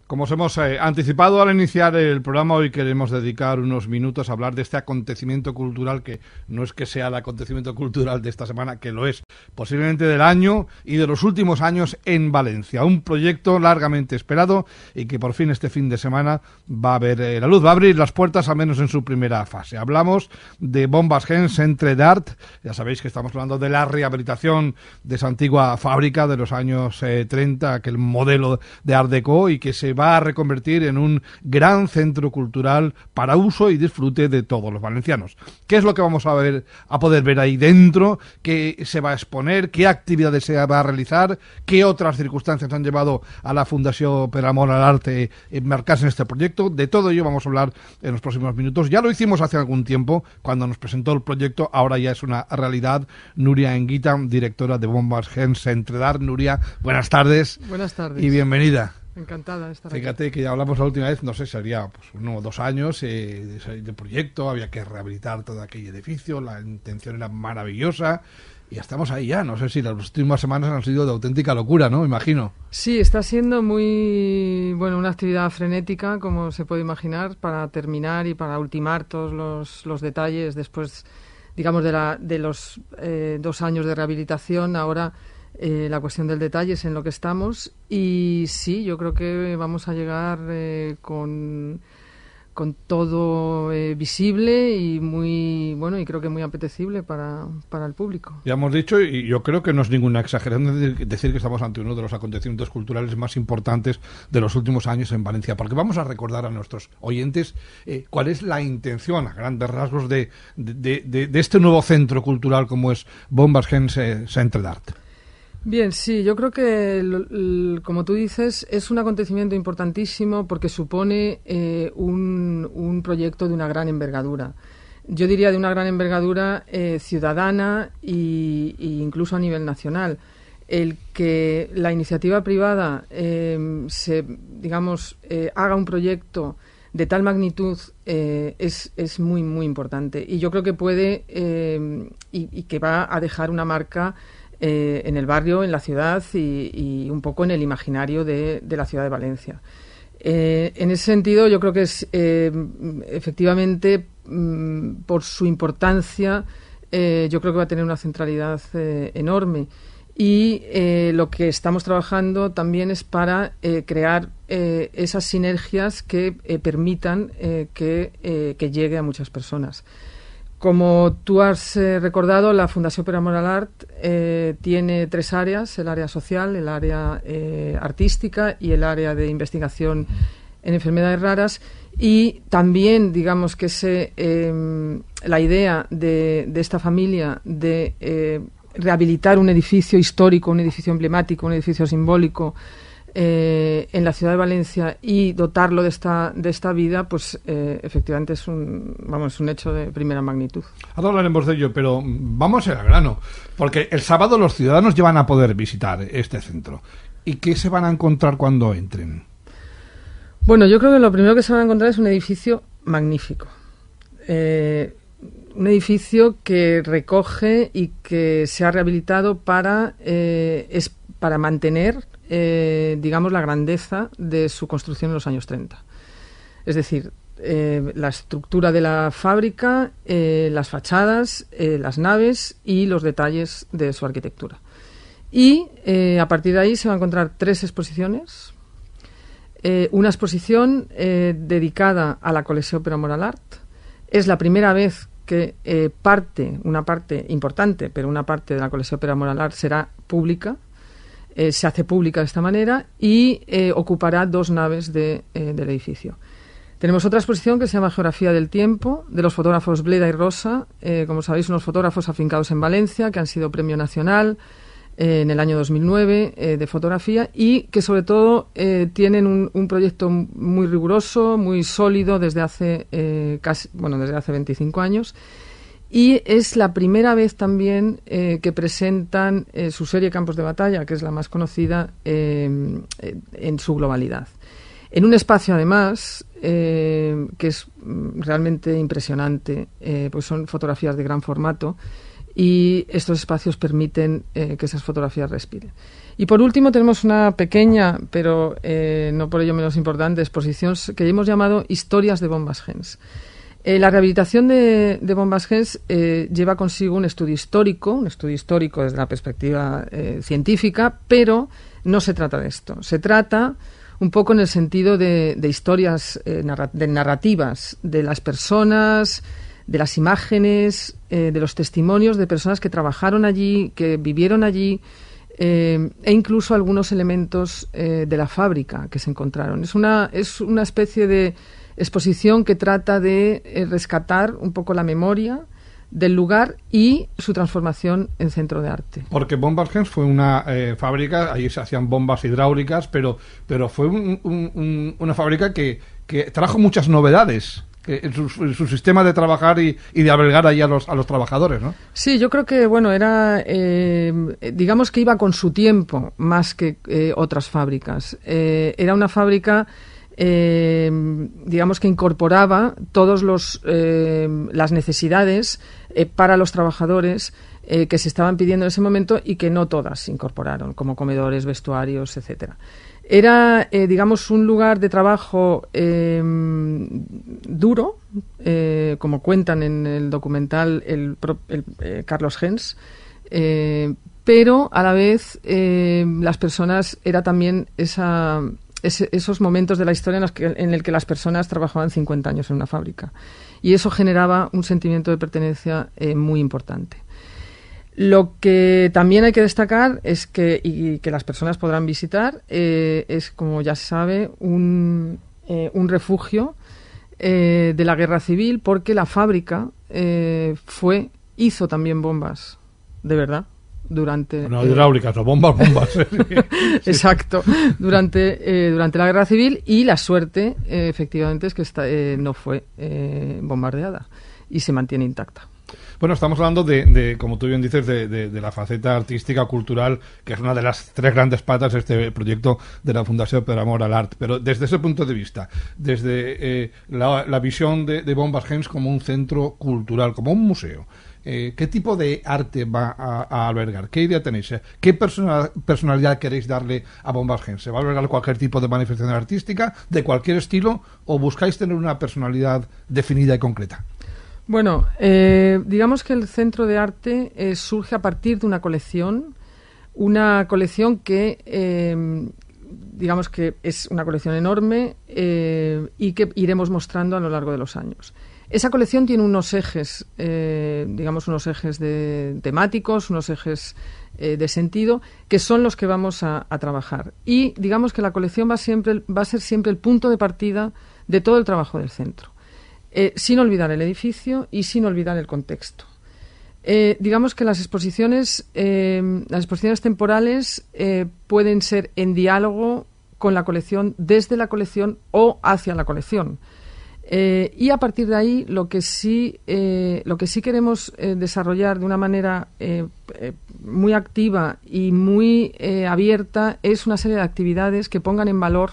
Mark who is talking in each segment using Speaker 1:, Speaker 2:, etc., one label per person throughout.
Speaker 1: Como os hemos anticipado al iniciar el programa, hoy queremos dedicar unos minutos a hablar de este acontecimiento cultural que no es que sea el acontecimiento cultural de esta semana, que lo es, posiblemente del año y de los últimos años en Valencia. Un proyecto largamente esperado y que por fin este fin de semana va a ver la luz, va a abrir las puertas al menos en su primera fase. Hablamos de Bombas Gens Centre d'Art. Ya sabéis que estamos hablando de la rehabilitación de esa antigua fábrica de los años 30, aquel modelo de Art Deco, y que se va a reconvertir en un gran centro cultural para uso y disfrute de todos los valencianos. ¿Qué es lo que vamos a poder ver ahí dentro? ¿Qué se va a exponer? ¿Qué actividades se va a realizar? ¿Qué otras circunstancias han llevado a la Fundació Per Amor al Arte a embarcarse en este proyecto? De todo ello vamos a hablar en los próximos minutos. Ya lo hicimos hace algún tiempo cuando nos presentó el proyecto, ahora ya es una realidad. Nuria Enguita, directora de Bombas Gens Centre d'Art. Nuria, buenas tardes.
Speaker 2: Buenas tardes.
Speaker 1: Y bienvenida.
Speaker 2: Encantada de estar aquí.
Speaker 1: Fíjate que ya hablamos la última vez, no sé, sería 1 o 2 años de proyecto, había que rehabilitar todo aquel edificio, la intención era maravillosa y estamos ahí ya. No sé si las últimas semanas han sido de auténtica locura, ¿no? Imagino.
Speaker 2: Sí, está siendo una actividad frenética, como se puede imaginar, para terminar y para ultimar todos los detalles después, digamos, de los 2 años de rehabilitación. Ahora la cuestión del detalle es en lo que estamos, y sí, yo creo que vamos a llegar con todo visible y y creo que muy apetecible para el público.
Speaker 1: Ya hemos dicho, y yo creo que no es ninguna exageración decir que estamos ante uno de los acontecimientos culturales más importantes de los últimos años en Valencia, porque vamos a recordar a nuestros oyentes cuál es la intención, a grandes rasgos, de este nuevo centro cultural como es Bombas Gens Centre d'Art.
Speaker 2: Bien, sí, yo creo que, como tú dices, es un acontecimiento importantísimo porque supone un proyecto de una gran envergadura. Yo diría de una gran envergadura ciudadana e incluso a nivel nacional. El que la iniciativa privada haga un proyecto de tal magnitud es muy, muy importante. Y yo creo que puede y que va a dejar una marca en el barrio, en la ciudad y un poco en el imaginario de la ciudad de Valencia. En ese sentido, yo creo que es efectivamente, por su importancia, yo creo que va a tener una centralidad enorme. Y lo que estamos trabajando también es para crear esas sinergias que permitan que llegue a muchas personas. Como tú has recordado, la Fundació Per Amor al Art tiene 3 áreas: el área social, el área artística y el área de investigación en enfermedades raras. Y también, digamos que la idea de esta familia de rehabilitar un edificio histórico, un edificio emblemático, un edificio simbólico en la ciudad de Valencia y dotarlo de esta vida, pues efectivamente es un hecho de primera magnitud.
Speaker 1: Ahora hablaremos de ello, pero vamos al grano, porque el sábado los ciudadanos ya van a poder visitar este centro. ¿Y qué se van a encontrar cuando entren?
Speaker 2: Bueno, yo creo que lo primero que se van a encontrar es un edificio magnífico. Un edificio que recoge y que se ha rehabilitado para mantener la grandeza de su construcción en los años 30. Es decir, la estructura de la fábrica, las fachadas, las naves y los detalles de su arquitectura. Y a partir de ahí se va a encontrar 3 exposiciones. Una exposición dedicada a la colección Per Amor al Art. Es la primera vez que una parte importante, pero una parte de la colección Per Amor al Art será pública. Se hace pública de esta manera y ocupará 2 naves del edificio. Tenemos otra exposición que se llama Geografía del Tiempo, de los fotógrafos Bleda y Rosa, como sabéis, unos fotógrafos afincados en Valencia, que han sido Premio Nacional en el año 2009 de fotografía, y que sobre todo tienen un proyecto muy riguroso, muy sólido desde hace desde hace 25 años. Y es la primera vez también que presentan su serie Campos de Batalla, que es la más conocida en su globalidad. En un espacio, además, que es realmente impresionante, pues son fotografías de gran formato y estos espacios permiten que esas fotografías respiren. Y por último tenemos una pequeña, pero no por ello menos importante, exposición que hemos llamado Historias de bombas Gens. La rehabilitación de bombas Gens lleva consigo un estudio histórico desde la perspectiva científica, pero no se trata de esto. Se trata un poco en el sentido de historias, de narrativas, de las personas, de las imágenes, de los testimonios de personas que trabajaron allí, que vivieron allí, e incluso algunos elementos de la fábrica que se encontraron. Es una especie de exposición que trata de rescatar un poco la memoria del lugar y su transformación en centro de arte.
Speaker 1: Porque Bombas Gens fue una fábrica, allí se hacían bombas hidráulicas, pero fue una fábrica que trajo muchas novedades en su sistema de trabajar y de albergar allí a los trabajadores, ¿no?
Speaker 2: Sí, yo creo que, bueno, era, digamos que iba con su tiempo más que otras fábricas. Era una fábrica, digamos que incorporaba todas las necesidades para los trabajadores que se estaban pidiendo en ese momento y que no todas se incorporaron, como comedores, vestuarios, etcétera. Era, digamos, un lugar de trabajo duro, como cuentan en el documental Carlos Gens, pero a la vez las personas, era también esos momentos de la historia en el que las personas trabajaban 50 años en una fábrica. Y eso generaba un sentimiento de pertenencia muy importante. Lo que también hay que destacar es que las personas podrán visitar, es, como ya se sabe, un refugio de la guerra civil, porque la fábrica hizo también bombas, de verdad, durante...
Speaker 1: No hidráulicas, no bombas.
Speaker 2: Exacto, durante la guerra civil, y la suerte, efectivamente, es que no fue bombardeada y se mantiene intacta.
Speaker 1: Bueno, estamos hablando de, como tú bien dices, de la faceta artística, cultural, que es una de las tres grandes patas de este proyecto de la Fundación Per Amor al Art. Pero desde ese punto de vista, desde la visión de Bombas Gens como un centro cultural, como un museo, ¿qué tipo de arte va a albergar? ¿Qué idea tenéis? ¿Qué personalidad queréis darle a Bombas Gens? ¿Se va a albergar cualquier tipo de manifestación artística, de cualquier estilo, o buscáis tener una personalidad definida y concreta?
Speaker 2: Bueno, digamos que el Centro de Arte surge a partir de una colección que digamos que es una colección enorme y que iremos mostrando a lo largo de los años. Esa colección tiene unos ejes, digamos unos ejes temáticos, unos ejes de sentido, que son los que vamos a trabajar. Y digamos que la colección va a ser siempre el punto de partida de todo el trabajo del centro. Sin olvidar el edificio y sin olvidar el contexto. Digamos que las exposiciones temporales pueden ser en diálogo con la colección, desde la colección o hacia la colección. Y a partir de ahí lo que sí queremos desarrollar de una manera muy activa y muy abierta es una serie de actividades que pongan en valor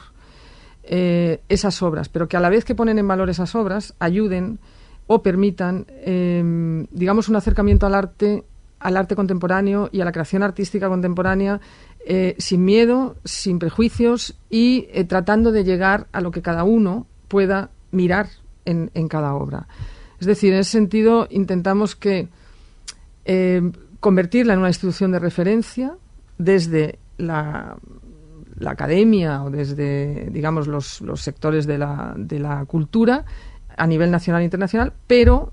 Speaker 2: esas obras, pero que a la vez que ponen en valor esas obras ayuden o permitan, digamos, un acercamiento al arte contemporáneo y a la creación artística contemporánea sin miedo, sin prejuicios y tratando de llegar a lo que cada uno pueda mirar en cada obra. Es decir, en ese sentido intentamos convertirla en una institución de referencia desde la academia o desde, digamos, los sectores de la cultura a nivel nacional e internacional, pero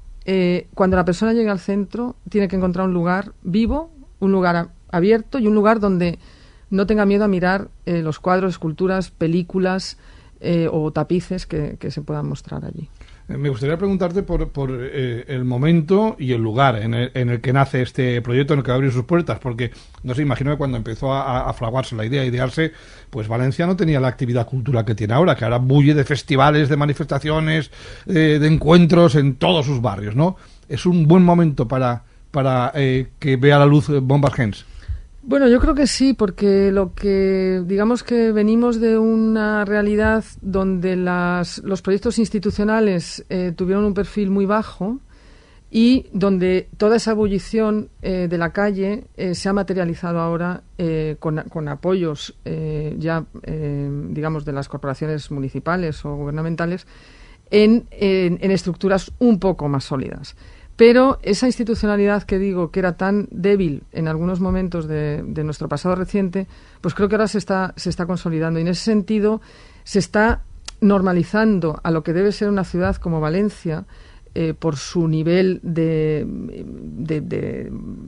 Speaker 2: cuando la persona llega al centro tiene que encontrar un lugar vivo, un lugar abierto y un lugar donde no tenga miedo a mirar los cuadros, esculturas, películas o tapices que se puedan mostrar allí.
Speaker 1: Me gustaría preguntarte por el momento y el lugar en el que nace este proyecto, en el que va a abrir sus puertas, porque, no sé, imagino que cuando empezó a fraguarse la idea, a idearse, pues Valencia no tenía la actividad cultural que tiene ahora, que ahora bulle de festivales, de manifestaciones, de encuentros en todos sus barrios, ¿no? Es un buen momento para que vea la luz Bombas Gens.
Speaker 2: Bueno, yo creo que sí, porque digamos que venimos de una realidad donde los proyectos institucionales tuvieron un perfil muy bajo y donde toda esa ebullición de la calle se ha materializado ahora con apoyos digamos, de las corporaciones municipales o gubernamentales en estructuras un poco más sólidas. Pero esa institucionalidad que digo que era tan débil en algunos momentos de nuestro pasado reciente, pues creo que ahora se está consolidando. Y en ese sentido se está normalizando a lo que debe ser una ciudad como Valencia, por su nivel quiero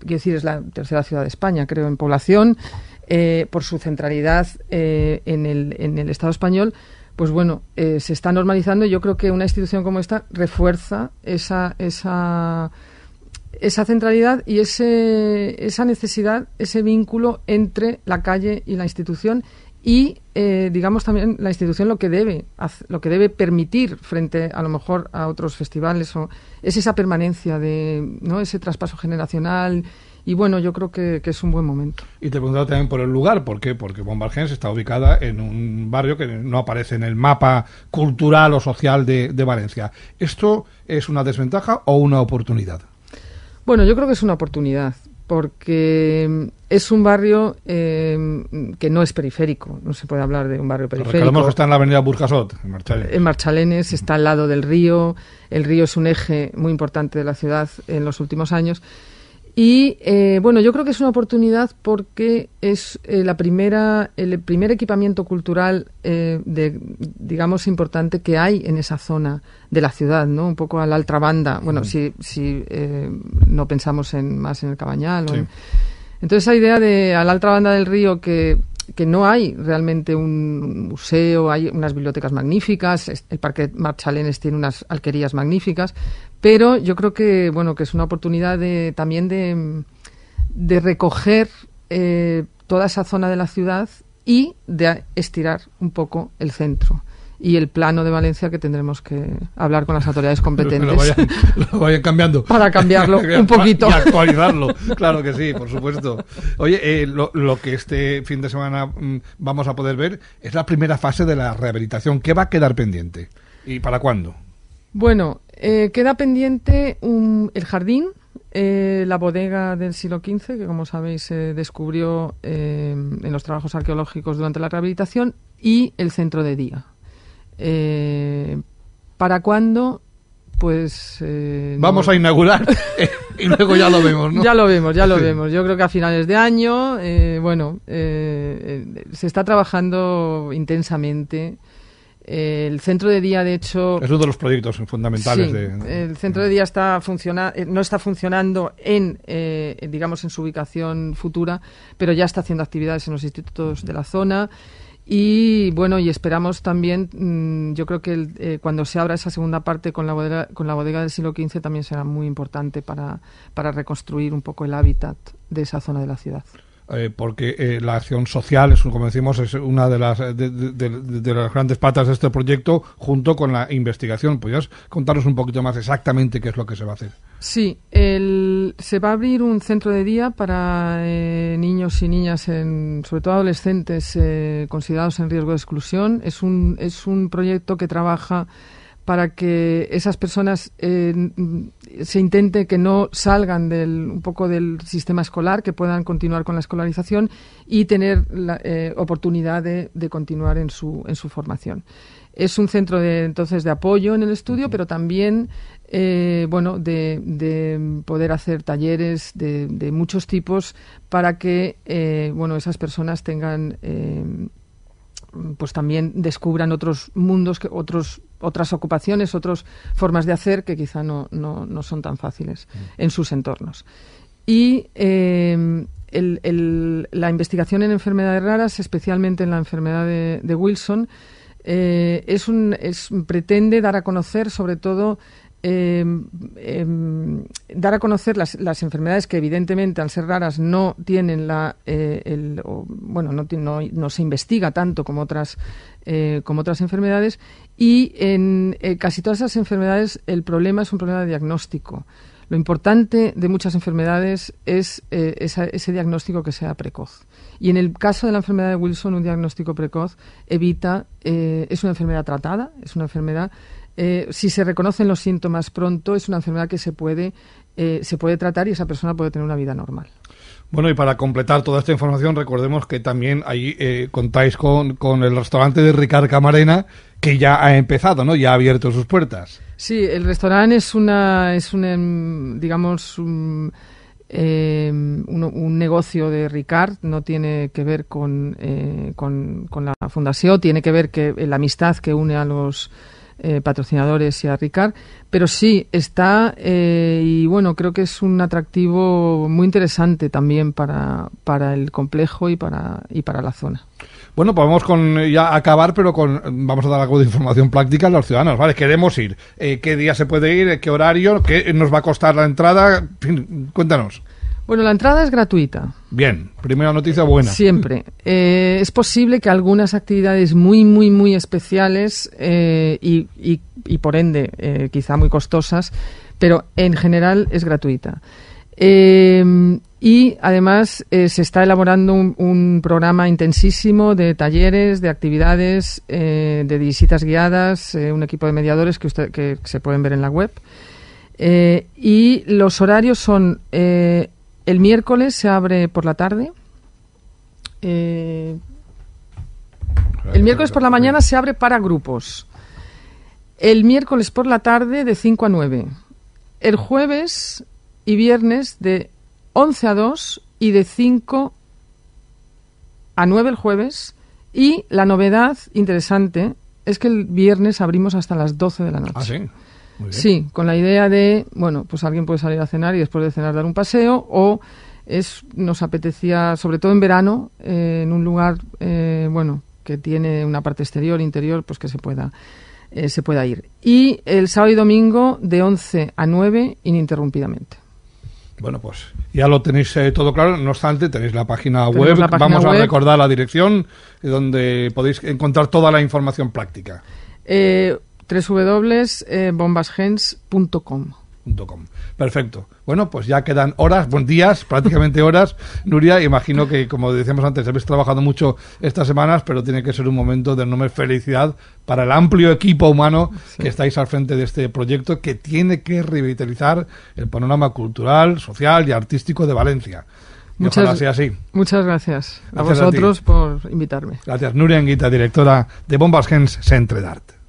Speaker 2: decir, es la tercera ciudad de España, creo, en población, por su centralidad en el Estado español. Pues bueno, se está normalizando y yo creo que una institución como esta refuerza esa centralidad y esa necesidad, ese vínculo entre la calle y la institución y, digamos, también la institución lo que debe permitir frente a lo mejor a otros festivales es esa permanencia ¿no? Ese traspaso generacional. Y bueno, yo creo que es un buen momento.
Speaker 1: Y te preguntaba también por el lugar, ¿por qué? Porque Montbargens está ubicada en un barrio que no aparece en el mapa cultural o social de Valencia. ¿Esto es una desventaja o una oportunidad?
Speaker 2: Bueno, yo creo que es una oportunidad, porque es un barrio que no es periférico, no se puede hablar de un barrio periférico.
Speaker 1: Recordemos que está en la avenida Burjasot, en Marchalenes.
Speaker 2: En Marchalenes, está al lado del río. El río es un eje muy importante de la ciudad en los últimos años. Y bueno, yo creo que es una oportunidad porque es el primer equipamiento cultural, digamos, importante que hay en esa zona de la ciudad, ¿no? Un poco a la altra banda. Bueno, si no pensamos más en el Cabañal.
Speaker 1: Sí.
Speaker 2: Entonces, esa idea de a la otra banda del río que no hay realmente un museo, hay unas bibliotecas magníficas, el Parque Marchalenes tiene unas alquerías magníficas, pero yo creo que bueno, que es una oportunidad también de recoger toda esa zona de la ciudad y de estirar un poco el centro y el plano de Valencia, que tendremos que hablar con las autoridades competentes.
Speaker 1: Lo vayan cambiando.
Speaker 2: Para cambiarlo un poquito.
Speaker 1: Y actualizarlo, claro que sí, por supuesto. Oye, lo que este fin de semana vamos a poder ver es la primera fase de la rehabilitación. ¿Qué va a quedar pendiente? ¿Y para cuándo?
Speaker 2: Bueno, queda pendiente el jardín, la bodega del siglo XV, que como sabéis se descubrió en los trabajos arqueológicos durante la rehabilitación, y el centro de día. ¿Para cuándo? Pues vamos a inaugurar y luego ya lo vemos, ¿no? Ya lo vemos. Yo creo que a finales de año, se está trabajando intensamente. El centro de día, de hecho,
Speaker 1: es uno de los proyectos fundamentales.
Speaker 2: Sí, el centro de día no está funcionando digamos, en su ubicación futura, pero ya está haciendo actividades en los institutos de la zona. Y bueno, y esperamos también, yo creo que cuando se abra esa segunda parte con la bodega del siglo XV también será muy importante para reconstruir un poco el hábitat de esa zona de la ciudad.
Speaker 1: Porque la acción social, como decimos, es una de las grandes patas de este proyecto, junto con la investigación. ¿Podrías contarnos un poquito más exactamente qué es lo que se va a hacer? Sí, se va a abrir un centro de día para niños y niñas, sobre todo adolescentes, considerados en riesgo de exclusión. Es un proyecto que trabaja para que esas personas se intente que no salgan un poco del sistema escolar, que puedan continuar con la escolarización y tener la oportunidad de continuar en su formación. Es un centro entonces de apoyo en el estudio, pero también de poder hacer talleres de muchos tipos para que esas personas tengan pues también descubran otros mundos, otras ocupaciones, otras formas de hacer que quizá no son tan fáciles en sus entornos. Y la investigación en enfermedades raras, especialmente en la enfermedad de Wilson, pretende dar a conocer, sobre todo, dar a conocer las enfermedades que evidentemente al ser raras no tienen no se investiga tanto como otras enfermedades, y en casi todas esas enfermedades el problema es un problema de diagnóstico. Lo importante de muchas enfermedades es ese diagnóstico que sea precoz.
Speaker 2: Y en el caso de la enfermedad de Wilson, un diagnóstico precoz evita, es una enfermedad tratada, es una enfermedad, si se reconocen los síntomas pronto, es una enfermedad que se puede tratar y esa persona puede tener una vida normal.
Speaker 1: Bueno, y para completar toda esta información, recordemos que también ahí contáis con el restaurante de Ricard Camarena, que ya ha empezado, ¿no? Ya ha abierto sus puertas.
Speaker 2: Sí, el restaurante es un negocio de Ricard, no tiene que ver con la fundación, tiene que ver que la amistad que une a los patrocinadores y a Ricard, pero sí está y bueno, creo que es un atractivo muy interesante también para el complejo y para la zona.
Speaker 1: Bueno, pues vamos con ya acabar, pero vamos a dar algo de información práctica a los ciudadanos, ¿vale? Queremos ir. ¿Qué día se puede ir? ¿Qué horario? ¿Qué nos va a costar la entrada? En fin, cuéntanos.
Speaker 2: Bueno, la entrada es gratuita.
Speaker 1: Bien, primera noticia buena.
Speaker 2: Siempre. Es posible que algunas actividades muy, muy, muy especiales y por ende quizá muy costosas, pero en general es gratuita. Y además se está elaborando un programa intensísimo de talleres, de actividades, de visitas guiadas, un equipo de mediadores que se pueden ver en la web. Y los horarios son... el miércoles se abre por la tarde. El miércoles por la mañana se abre para grupos. El miércoles por la tarde de 5 a 9. El jueves y viernes de 11 a 2 y de 5 a 9 el jueves. Y la novedad interesante es que el viernes abrimos hasta las 12 de la noche.
Speaker 1: Ah, sí. Muy bien.
Speaker 2: Sí, con la idea de, bueno, pues alguien puede salir a cenar y después de cenar dar un paseo, o nos apetecía, sobre todo en verano, en un lugar, bueno, que tiene una parte exterior, interior, pues que se pueda ir. Y el sábado y domingo de 11 a 9 ininterrumpidamente.
Speaker 1: Bueno, pues ya lo tenéis todo claro. No obstante, tenéis la página web. Vamos a recordar la dirección donde podéis encontrar toda la información práctica.
Speaker 2: www.bombasgens.com.
Speaker 1: Perfecto. Bueno, pues ya quedan horas, días, prácticamente horas. Nuria, imagino que, como decíamos antes, habéis trabajado mucho estas semanas, pero tiene que ser un momento de enorme felicidad para el amplio equipo humano que estáis al frente de este proyecto que tiene que revitalizar el panorama cultural, social y artístico de Valencia. Ojalá sea así.
Speaker 2: Muchas gracias a vosotros por invitarme.
Speaker 1: Gracias, Nuria Anguita, directora de Bombas Gens Centre d'Art.